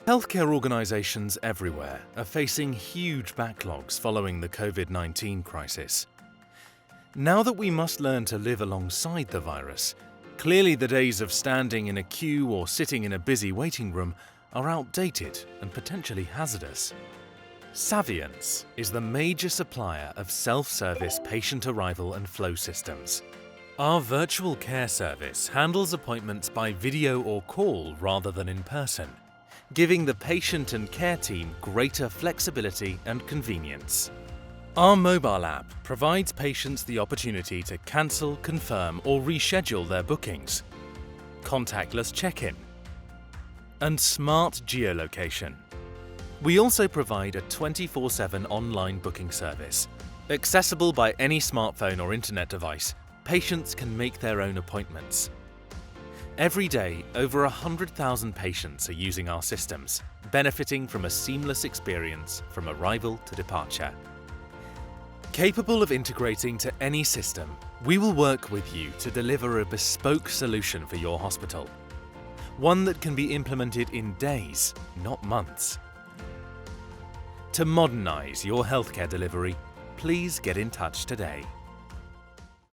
Healthcare organizations everywhere are facing huge backlogs following the COVID-19 crisis. Now that we must learn to live alongside the virus, clearly the days of standing in a queue or sitting in a busy waiting room are outdated and potentially hazardous. Savience is the major supplier of self-service patient arrival and flow systems. Our virtual care service handles appointments by video or call rather than in person, giving the patient and care team greater flexibility and convenience. Our mobile app provides patients the opportunity to cancel, confirm, or reschedule their bookings, contactless check-in, and smart geolocation. We also provide a 24/7 online booking service. Accessible by any smartphone or internet device, patients can make their own appointments. Every day, over 100,000 patients are using our systems, benefiting from a seamless experience from arrival to departure. Capable of integrating to any system, we will work with you to deliver a bespoke solution for your hospital. One that can be implemented in days, not months. To modernize your healthcare delivery, please get in touch today.